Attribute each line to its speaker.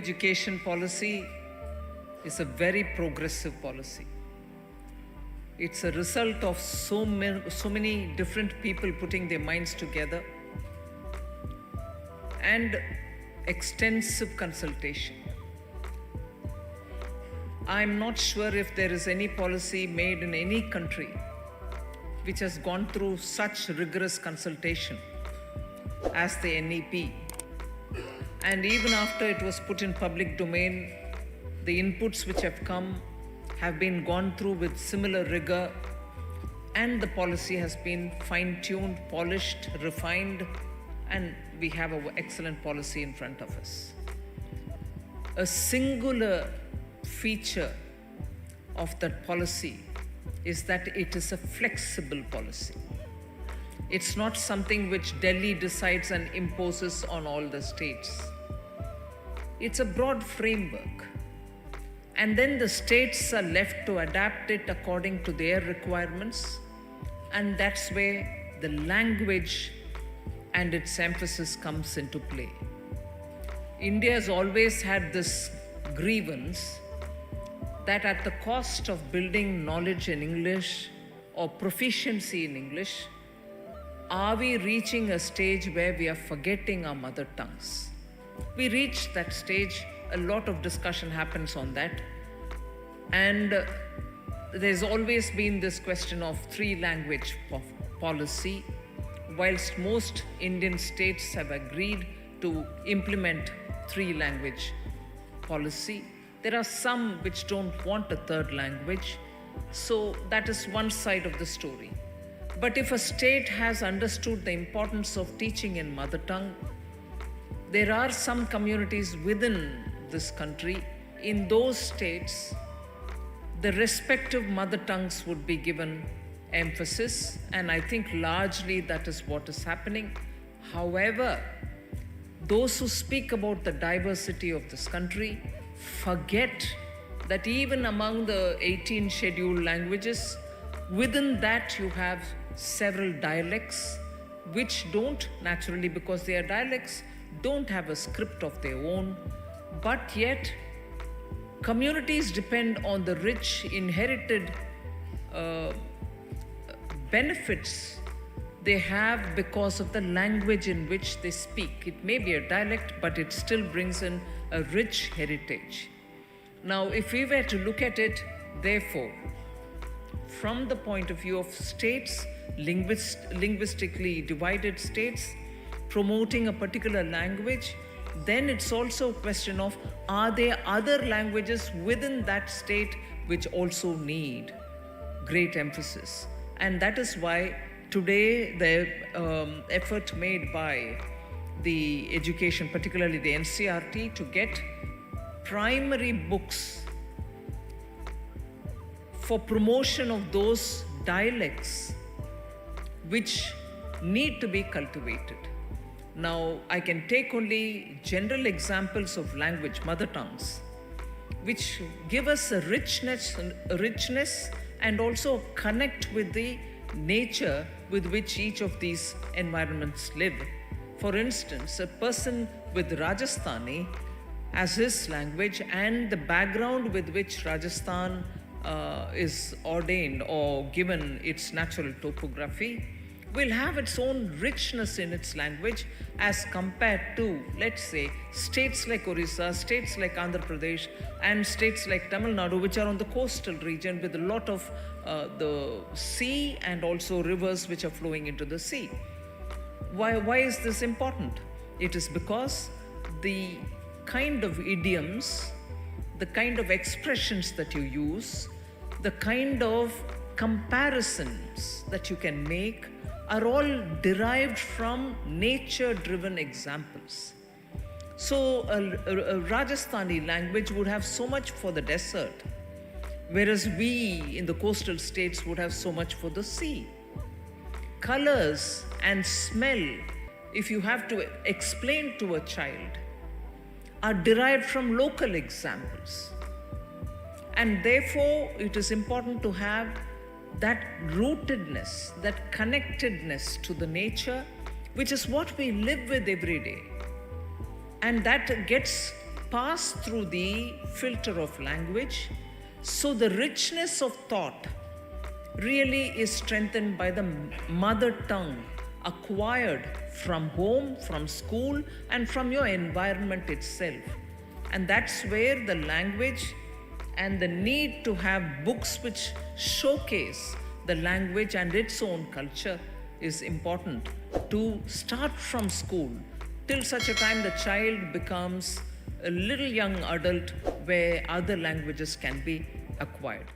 Speaker 1: education policy is a very progressive policy. It's a result of so many different people putting their minds together and extensive consultation. I'm not sure if there is any policy made in any country which has gone through such rigorous consultation as the NEP. And even after it was put in public domain, the inputs which have come have been gone through with similar rigor, and the policy has been fine-tuned, polished, refined, and we have an excellent policy in front of us. A singular feature of that policy is that it is a flexible policy. It's not something which Delhi decides and imposes on all the states. It's a broad framework. And then the states are left to adapt it according to their requirements. And that's where the language and its emphasis comes into play. India has always had this grievance that at the cost of building knowledge in English or proficiency in English, are we reaching a stage where we are forgetting our mother tongues? We reach that stage, a lot of discussion happens on that. And there's always been this question of three-language policy. Whilst most Indian states have agreed to implement three-language policy, there are some which don't want a third language. So that is one side of the story. But if a state has understood the importance of teaching in mother tongue, there are some communities within this country, in those states, the respective mother tongues would be given emphasis, and I think largely that is what is happening. However, those who speak about the diversity of this country forget that even among the 18 scheduled languages, within that you have several dialects which don't, naturally because they are dialects, don't have a script of their own, but yet communities depend on the rich inherited benefits they have because of the language in which they speak. It may be a dialect, but it still brings in a rich heritage. Now, if we were to look at it, therefore, from the point of view of states, linguistically divided states, promoting a particular language, then it's also a question of, are there other languages within that state which also need great emphasis? And that is why today the effort made by the education, particularly the NCERT, to get primary books for promotion of those dialects which need to be cultivated. Now, I can take only general examples of language, mother tongues, which give us a richness and also connect with the nature with which each of these environments live. For instance, a person with Rajasthani as his language and the background with which Rajasthan is ordained or given its natural topography will have its own richness in its language as compared to, let's say, states like Orissa, states like Andhra Pradesh, and states like Tamil Nadu, which are on the coastal region with a lot of the sea and also rivers which are flowing into the sea. Why is this important? It is because the kind of idioms, the kind of expressions that you use, the kind of comparisons that you can make are all derived from nature-driven examples. So a Rajasthani language would have so much for the desert, whereas we in the coastal states would have so much for the sea. Colors and smell, if you have to explain to a child, are derived from local examples. And therefore, it is important to have that rootedness, that connectedness to the nature, which is what we live with every day. And that gets pass through the filter of language. So the richness of thought really is strengthened by the mother tongue acquired from home, from school, and from your environment itself. And that's where the language and the need to have books which showcase the language and its own culture is important to start from school till such a time the child becomes a little young adult where other languages can be acquired.